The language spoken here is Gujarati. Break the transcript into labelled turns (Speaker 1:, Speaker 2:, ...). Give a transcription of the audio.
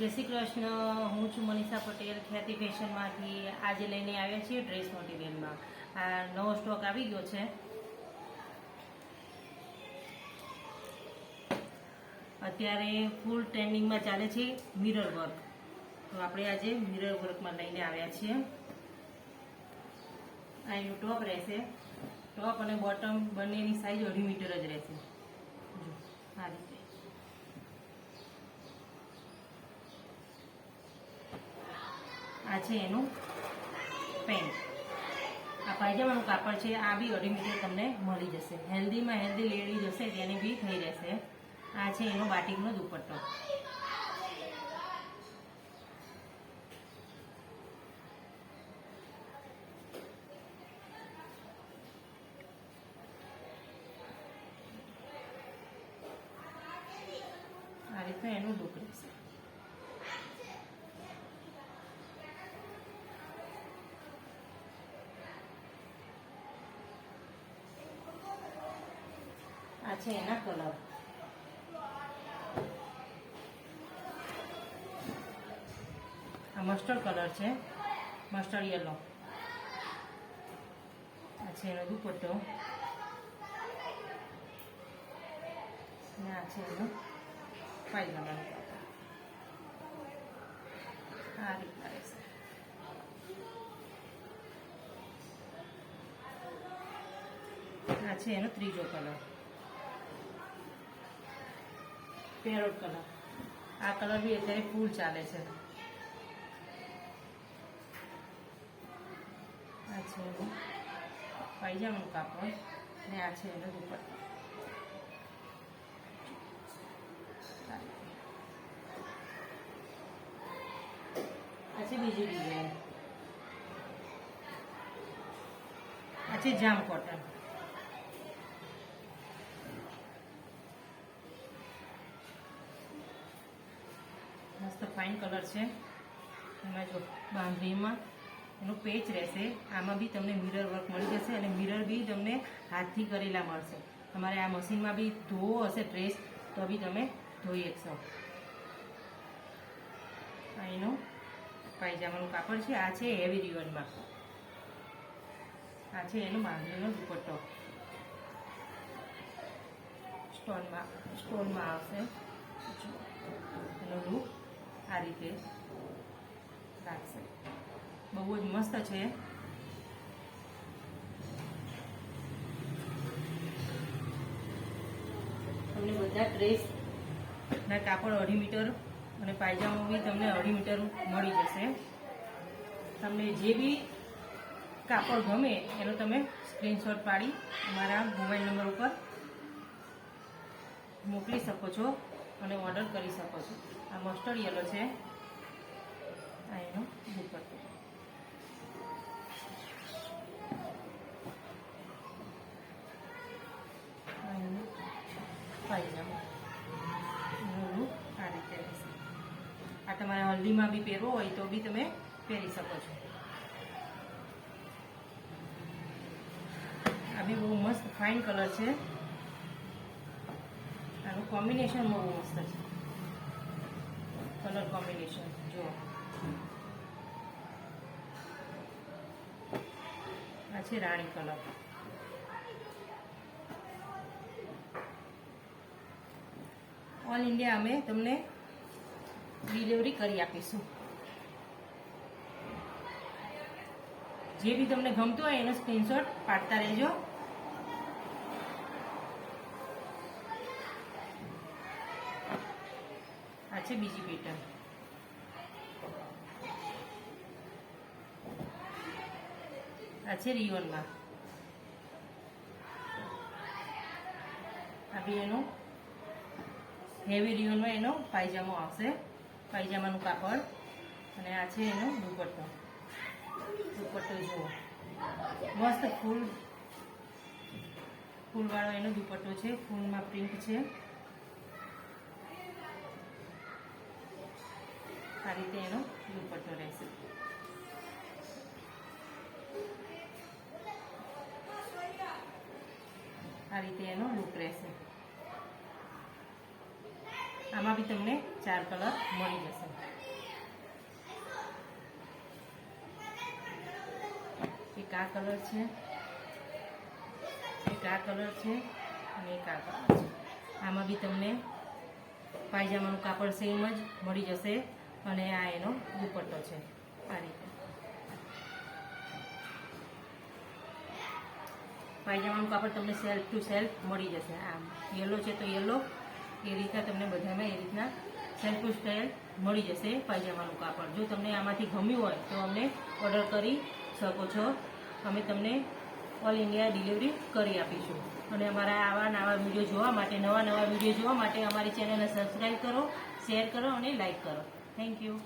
Speaker 1: જય શ્રી કૃષ્ણ. હું છું મનીષા પટેલ, ખ્યાતિ ફેશનમાંથી. આજે લઈને આવ્યા છીએ ડ્રેસ મટીરિયલમાં. આ નવો સ્ટોક આવી ગયો છે. અત્યારે ફૂલ ટ્રેન્ડિંગમાં ચાલે છે મિરર વર્ક. તો આપણે આજે મિરર વર્કમાં લઈને આવ્યા છીએ. આ એનું ટોપ રહેશે. ટોપ અને બોટમ બંનેની સાઈઝ 2.5 મીટર જ રહેશે. જો આ રીતે. આ છે એનું પેન્ટ. આ પાયજામાનું કાપડ છે. આ બી 2.5 મીટર તમને મળી જશે. હેલ્ધીમાં હેલ્ધી લેડીઝ હશે તેની બી થઈ રહેશે. આ છે એનો બાટિકનો દુપટ્ટો. આ રીતના એનું લુક રહેશે. આ છે એના કલર. આ મસ્ટર્ડ કલર છે, મસ્ટર્ડ યલો. આ છે એનો દુપટ્ટો અને આ છે એનો પાયજામાનો કાપડ. આ રીતના રહેશે. આ છે એનો ત્રીજો કલર, પેરોટ કલર. આ કલર બી અત્યારે ફૂલ ચાલે છે. આ છે એનું પાયજામાનું કાપડ અને આ છે એનો દુપટ્ટો. આ છે બીજી ડિઝાઇન. આ છે જામ કોટન. મસ્ત ફાઇન કલર છે. એમાં જો બાંધણીમાં એનું પેચ રહેશે. આમાં બી તમને મિરર વર્ક મળી જશે અને મિરર બી તમને હાથથી કરેલા મળશે. તમારે આ મશીનમાં બી ધોવો હશે ડ્રેસ તો બી તમે ધોઈ શકશો. આ એનું પાયજામાનું કાપડ છે. આ છે હેવી રિવનમાં. આ છે એનો બાંધણીનો દુપટ્ટો. સ્ટોનમાં આવશે. એનો લુક આ રીતે લાગશે. બહુ જ મસ્ત છે. તમને બધા ડ્રેસના કાપડ 2.5 મીટર અને પાયજામા બી તમને 2.5 મીટર મળી જશે. તમને જે બી કાપડ ગમે એનો તમે સ્ક્રીનશોટ પાડી અમારા મોબાઈલ નંબર ઉપર મોકલી શકો છો અને ઓર્ડર કરી શકો છો. આ મસ્ટર્ડ યલો છે. આ એનો દુપટ્ટો. આ એનું પાયજામા. એનો લુક આ રીતે રહેશે. આ તમારે હલ્દીમાં બી પહેરવો હોય તો બી તમે પહેરી શકો છો. આ બી બહુ મસ્ત ફાઇન કલર છે. આનું કોમ્બિનેશન બહુ મસ્ત છે. કલર કોમ્બિનેશન જુઓ. આ છે રાણી કલર. ઓલ ઇન્ડિયા અમે તમને ડિલિવરી કરી આપીશું. જે બી તમને ગમતું હોય એનો સ્ક્રીનશોટ પાડતા રહેજો. આ છે બીજી પેટર્ન. આ છે રિયોનમાં. આ બી એનો હેવી રિયોનમાં એનો પાયજામો આવશે. પાયજામાનું કાપડ અને આ છે એનો દુપટ્ટો. દુપટ્ટો જુઓ મસ્ત ફૂલવાળો એનો દુપટ્ટો છે. ફૂલમાં પ્રિન્ટ છે. આ રીતે એનો દુપટ્ટો રહેશે. આ રીતે એનો લુક રહેશે. આમાં બી તમને 4 કલર મળી જશે. એક આ કલર છે, એક આ કલર છે અને એક આ કલર છે. આમાં બી તમને પાયજામાનું કાપડ સેમ જ મળી જશે અને આ એનો દુપટ્ટો છે. આ રીતે પાયજામાનું કાપડ તમને સેલ્ફ ટુ સેલ્ફ મળી જશે. આમ યલો છે તો યલો, એ રીતના તમને બધામાં એ રીતના સેલ્ફ ટુ સેલ્ફ મળી જશે પાયજામાનું કાપડ. જો તમને આમાંથી ગમ્યું હોય તો અમને ઓર્ડર કરી શકો છો. અમે તમને ઓલ ઇન્ડિયા ડિલિવરી કરી આપીશું. અને અમારા આવા નવા વિડીયો જોવા માટે, નવા વિડીયો જોવા માટે અમારી ચેનલને સબસ્ક્રાઈબ કરો, શેર કરો અને લાઈક કરો. Thank you.